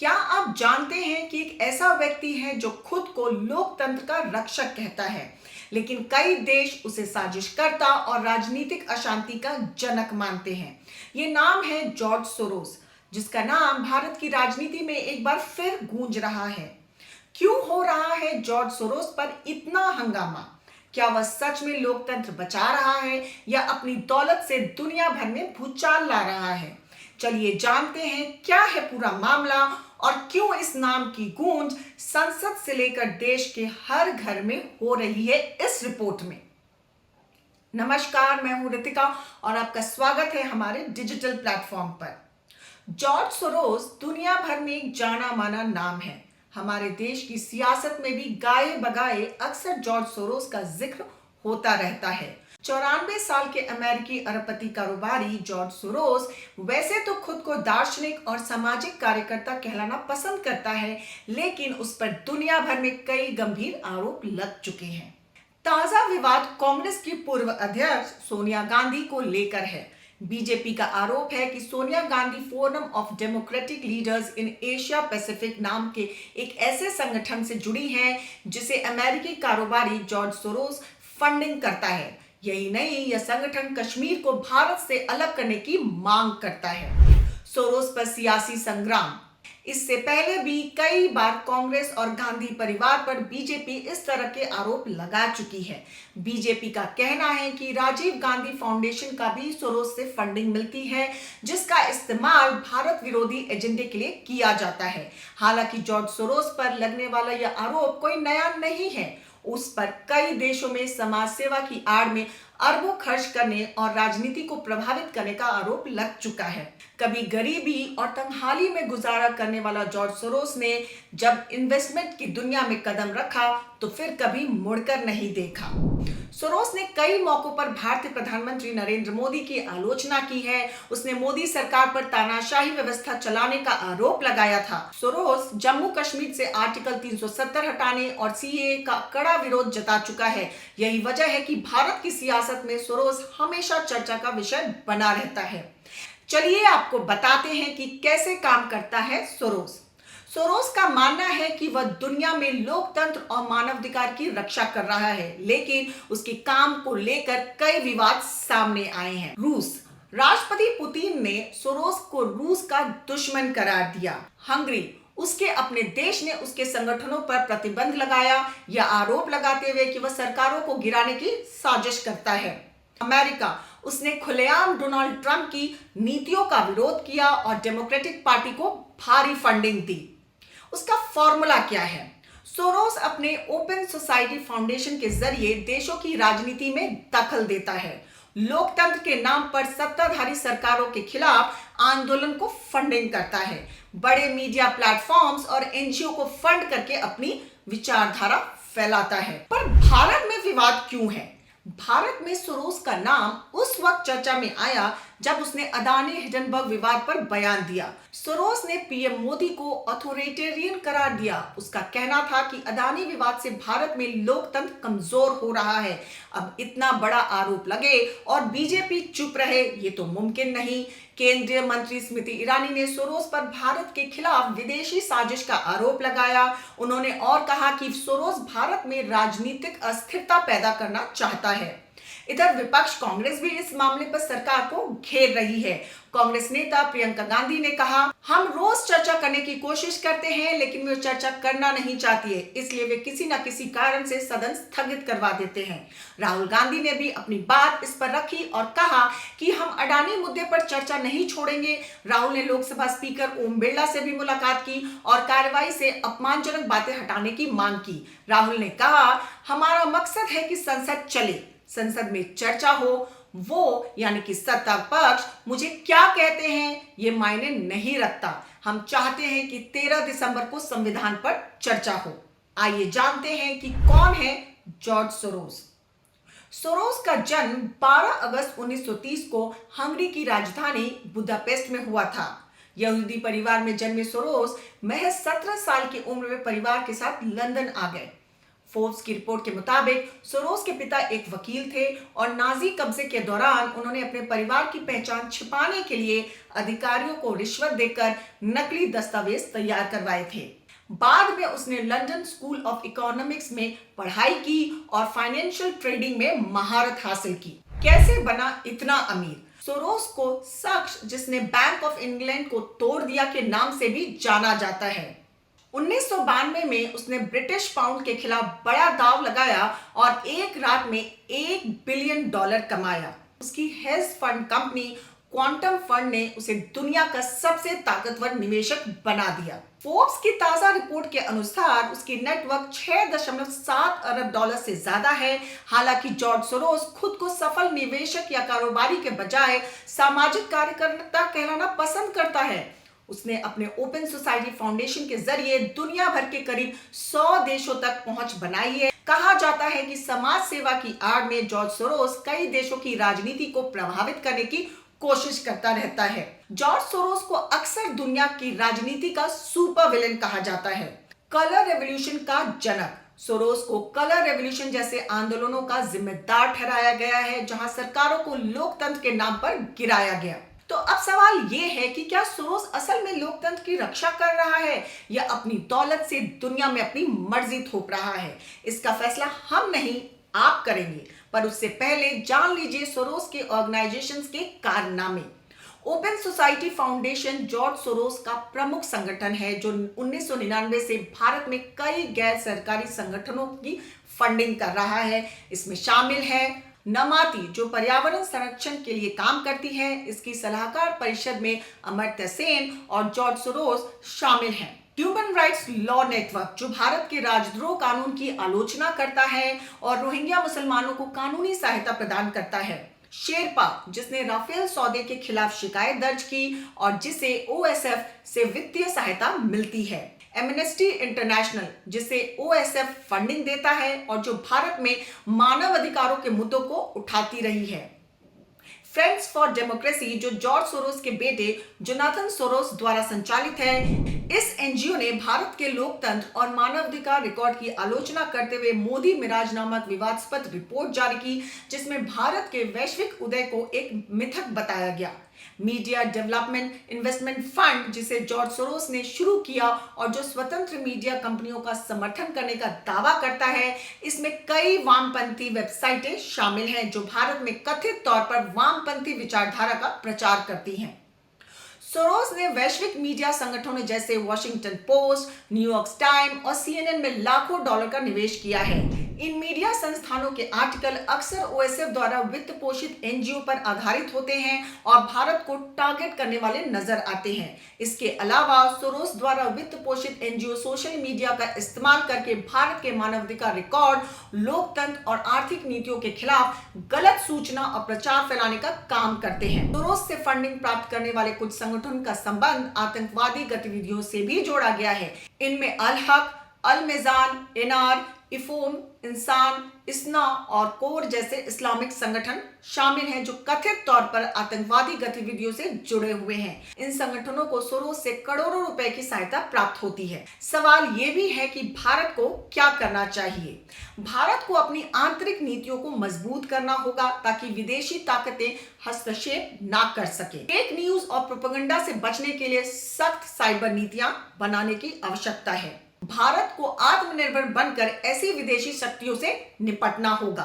क्या आप जानते हैं कि एक ऐसा व्यक्ति है जो खुद को लोकतंत्र का रक्षक कहता है, लेकिन कई देश उसे साजिशकर्ता और राजनीतिक अशांति का जनक मानते हैं। ये नाम है जॉर्ज सोरोस, जिसका नाम भारत की राजनीति में एक बार फिर गूंज रहा है। क्यों हो रहा है जॉर्ज सोरोस पर इतना हंगामा? क्या वह सच में लोकतंत्र बचा रहा है या अपनी दौलत से दुनिया भर में भूचाल ला रहा है? चलिए जानते हैं क्या है पूरा मामला और क्यों इस नाम की गूंज संसद से लेकर देश के हर घर में हो रही है इस रिपोर्ट में। नमस्कार, मैं हूं रितिका और आपका स्वागत है हमारे डिजिटल प्लेटफॉर्म पर। जॉर्ज सोरोस दुनिया भर में एक जाना माना नाम है। हमारे देश की सियासत में भी गाए बगाए अक्सर जॉर्ज सोरोस का जिक्र होता रहता है। 94 साल के अमेरिकी अरबपति कारोबारी जॉर्ज सोरोस वैसे तो खुद को दार्शनिक और सामाजिक कार्यकर्ता कहलाना पसंद करता है, लेकिन उस पर दुनिया भर में कई गंभीर आरोप लग चुके हैं। ताजा विवाद कांग्रेस की पूर्व अध्यक्ष सोनिया गांधी को लेकर है। बीजेपी का आरोप है कि Sonia Gandhi forum of democratic leaders in Asia Pacific नाम के एक ऐसे संगठन से जुड़ी हैं जिसे अमेरिकी कारोबारी जॉर्ज सोरोस फंडिंग करता है। यही नहीं, यह संगठन कश्मीर को भारत से अलग करने की मांग करता है। सोरोस पर सियासी संग्राम। इससे पहले भी कई बार कांग्रेस और गांधी परिवार पर बीजेपी इस तरह के आरोप लगा चुकी है। बीजेपी का कहना है कि राजीव गांधी फाउंडेशन का भी सोरोस से फंडिंग मिलती है, जिसका इस्तेमाल भारत विरोधी एजेंडे के लिए किया जाता है। हालांकि जॉर्ज सोरोस पर लगने वाला यह आरोप कोई नया नहीं है। उस पर कई देशों में समाज सेवा की आड़ में अरबों खर्च करने और राजनीति को प्रभावित करने का आरोप लग चुका है। कभी गरीबी और तंगहाली में गुजारा करने वाला जॉर्ज सोरोस ने जब इन्वेस्टमेंट की दुनिया में कदम रखा तो फिर कभी मुड़कर नहीं देखा। सोरोस ने कई मौकों पर भारतीय प्रधानमंत्री नरेंद्र मोदी की आलोचना की है। उसने मोदी सरकार पर तानाशाही व्यवस्था चलाने का आरोप लगाया था। सोरोस जम्मू कश्मीर से आर्टिकल 370 हटाने और सीएए का कड़ा विरोध जता चुका है। यही वजह है कि भारत की सियासत में सोरोस हमेशा चर्चा का विषय बना रहता है। चलिए आपको बताते हैं कि कैसे काम करता है सोरोस। सोरोस का मानना है कि वह दुनिया में लोकतंत्र और मानवाधिकार की रक्षा कर रहा है, लेकिन उसके काम को लेकर कई विवाद सामने आए हैं। रूस राष्ट्रपति पुतिन ने सोरोस को रूस का दुश्मन करार दिया। हंगरी उसके अपने देश ने उसके संगठनों पर प्रतिबंध लगाया, यह आरोप लगाते हुए कि वह सरकारों को गिराने की साजिश करता है। अमेरिका उसने खुलेआम डोनाल्ड ट्रंप की नीतियों का विरोध किया और डेमोक्रेटिक पार्टी को भारी फंडिंग दी। उसका फॉर्मूला क्या है? सोरोस अपने ओपन सोसाइटी फाउंडेशन के जरिए देशों की राजनीति में दखल देता है। लोकतंत्र के नाम पर सत्ताधारी सरकारों के खिलाफ आंदोलन को फंडिंग करता है। बड़े मीडिया प्लेटफॉर्म्स और एनजीओ को फंड करके अपनी विचारधारा फैलाता है। पर भारत में विवाद क्यों है? भारत में सोरोस का नाम उस वक्त चर्चा में आया जब उसने अदानी हिंडनबर्ग विवाद पर बयान दिया। सोरोस ने पीएम मोदी को अथॉरिटेरियन करार दिया। उसका कहना था कि अदानी विवाद से भारत में लोकतंत्र कमजोर हो रहा है। अब इतना बड़ा आरोप लगे और बीजेपी चुप रहे, ये तो मुमकिन नहीं। केंद्रीय मंत्री स्मृति ईरानी ने सोरोस पर भारत के खिलाफ विदेशी साजिश का आरोप लगाया। उन्होंने और कहा कि सोरोस भारत में राजनीतिक अस्थिरता पैदा करना चाहता है। इधर विपक्ष कांग्रेस भी इस मामले पर सरकार को घेर रही है। कांग्रेस नेता प्रियंका गांधी ने कहा, हम रोज चर्चा करने की कोशिश करते हैं, लेकिन वे चर्चा करना नहीं चाहती है, इसलिए वे किसी न किसी कारण से सदन स्थगित करवा देते हैं। राहुल गांधी ने भी अपनी बात इस पर रखी और कहा कि हम अडानी मुद्दे पर चर्चा नहीं छोड़ेंगे। राहुल ने लोकसभा स्पीकर ओम बिरला से भी मुलाकात की और कार्रवाई से अपमानजनक बातें हटाने की मांग की। राहुल ने कहा, हमारा मकसद है कि संसद चले, संसद में चर्चा हो। वो यानी कि सत्ता पक्ष मुझे क्या कहते हैं ये मायने नहीं रखता। हम चाहते हैं कि 13 दिसंबर को संविधान पर चर्चा हो। आइए जानते हैं कि कौन है जॉर्ज सोरोस। सोरोस का जन्म 12 अगस्त 1930 को हंगरी की राजधानी बुदापेस्ट में हुआ था। यहूदी परिवार में जन्मे सोरोस महज 17 साल की उम्र में परिवार के साथ लंदन आ गए। फोर्ब्स की रिपोर्ट के मुताबिक सोरोस के पिता एक वकील थे और नाजी कब्जे के दौरान उन्होंने अपने परिवार की पहचान छिपाने के लिए अधिकारियों को रिश्वत देकर नकली दस्तावेज तैयार करवाए थे। बाद में उसने लंदन स्कूल ऑफ इकोनॉमिक्स में पढ़ाई की और फाइनेंशियल ट्रेडिंग में महारत हासिल की। कैसे बना इतना अमीर? सोरोस को शख्स जिसने बैंक ऑफ इंग्लैंड को तोड़ दिया के नाम से भी जाना जाता है। 1992 में उसने ब्रिटिश पाउंड के खिलाफ बड़ा दांव लगाया और एक रात में $1 बिलियन कमाया। उसकी hedge fund company quantum fund ने उसे दुनिया का सबसे ताकतवर निवेशक बना दिया। फोर्ब्स की ताजा रिपोर्ट के अनुसार उसकी नेटवर्क $6.7 अरब से ज्यादा है। हालांकि जॉर्ज सोरोस खुद को सफल निवेशक या कारोबारी के बजाय सामाजिक कार्यकर्ता कहलाना पसंद करता है। उसने अपने ओपन सोसाइटी फाउंडेशन के जरिए दुनिया भर के करीब 100 देशों तक पहुंच बनाई है। कहा जाता है कि समाज सेवा की आड़ में जॉर्ज सोरोस कई देशों की राजनीति को प्रभावित करने की कोशिश करता रहता है। जॉर्ज सोरोस को अक्सर दुनिया की राजनीति का सुपर विलेन कहा जाता है। कलर रेवोल्यूशन का जनक सोरोस को कलर रेवोल्यूशन जैसे आंदोलनों का जिम्मेदार ठहराया गया है, जहां सरकारों को लोकतंत्र के नाम पर गिराया गया। तो अब सवाल यह है कि क्या सोरोस असल में लोकतंत्र की रक्षा कर रहा है या अपनी दौलत से दुनिया में अपनी मर्जी थोप रहा है? इसका फैसला हम नहीं, आप करेंगे। पर उससे पहले जान लीजिए सोरोस के ऑर्गेनाइजेशंस के कारनामे। Open society foundation George Soros का प्रमुख संगठन है जो 1999 से भारत में कई गैर सरकारी संगठनों की फंडिंग कर रहा है। इसमें शामिल है नमाति, जो पर्यावरण संरक्षण के लिए काम करती है। इसकी सलाहकार परिषद में अमर्त्य सेन और जॉर्ज सोरोस शामिल हैं। ह्यूमन राइट्स लॉ नेटवर्क, जो भारत के राजद्रोह कानून की आलोचना करता है और रोहिंग्या मुसलमानों को कानूनी सहायता प्रदान करता है। शेरपा, जिसने राफेल सौदे के खिलाफ शिकायत दर्ज की और जिसे ओएसएफ से वित्तीय सहायता मिलती है। एमनेस्टी इंटरनेशनल, जिसे ओएसएफ फंडिंग देता है और जो भारत में मानव अधिकारों के मुद्दों को उठाती रही है। फ्रेंड्स फॉर डेमोक्रेसी, जो जॉर्ज सोरोस के बेटे जोनाथन सोरोस द्वारा संचालित है। इस एनजीओ ने भारत के लोकतंत्र और मानवाधिकार रिकॉर्ड की आलोचना करते हुए मोदी मिराज नामक विवादास्पद रिपोर्ट जारी की, जिसमें भारत के वैश्विक उदय को एक मिथक बताया गया। मीडिया डेवलपमेंट इन्वेस्टमेंट फंड, जिसे जॉर्ज सोरोस ने शुरू किया और जो स्वतंत्र मीडिया कंपनियों का समर्थन करने का दावा करता है, इसमें कई वामपंथी वेबसाइटें शामिल हैं जो भारत में कथित तौर पर वामपंथी विचारधारा का प्रचार करती हैं। सोरोस ने वैश्विक मीडिया संगठनों जैसे वॉशिंगटन पोस्ट, न्यूयॉर्क टाइम्स और सीएनएन में लाखों डॉलर का निवेश किया है। इन मीडिया संस्थानों के आर्टिकल अक्सर ओएसएफ द्वारा वित्त पोषित एनजीओ पर आधारित होते हैं और भारत को टारगेट करने वाले नजर आते हैं। इसके अलावा सोरोस द्वारा वित्त पोषित एनजीओ सोशल मीडिया का इस्तेमाल करके भारत के मानवाधिकार रिकॉर्ड, लोकतंत्र और आर्थिक नीतियों के खिलाफ गलत सूचना और प्रचार फैलाने का काम करते हैं। सोरोस से फंडिंग प्राप्त करने वाले कुछ संगठन का संबंध आतंकवादी गतिविधियों से भी जोड़ा गया है। इनमें अल हक, अल मिजान, एनार, इफोम, इंसान, इस्ना और कोर जैसे इस्लामिक संगठन शामिल हैं जो कथित तौर पर आतंकवादी गतिविधियों से जुड़े हुए हैं। इन संगठनों को सोरोस से करोड़ों रुपए की सहायता प्राप्त होती है। सवाल यह भी है कि भारत को क्या करना चाहिए? भारत को अपनी आंतरिक नीतियों को मजबूत करना होगा ताकि विदेशी ताकतें हस्तक्षेप ना कर सके। फेक न्यूज और प्रोपेगेंडा से बचने के लिए सख्त साइबर नीतियां बनाने की आवश्यकता है। भारत को आत्मनिर्भर बनकर ऐसी विदेशी शक्तियों से निपटना होगा।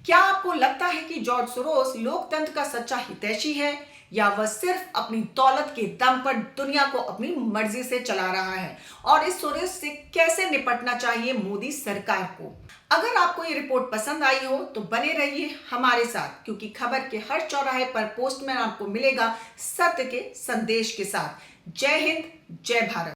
क्या आपको लगता है कि जॉर्ज सोरोस लोकतंत्र का सच्चा हितैषी है या वह सिर्फ अपनी दौलत के दम पर दुनिया को अपनी मर्जी से चला रहा है? और इस सोरोस से कैसे निपटना चाहिए मोदी सरकार को? अगर आपको ये रिपोर्ट पसंद आई हो तो बने रहिए हमारे साथ, क्योंकि खबर के हर चौराहे पर पोस्टमैन आपको मिलेगा सत्य के संदेश के साथ। जय हिंद, जय भारत।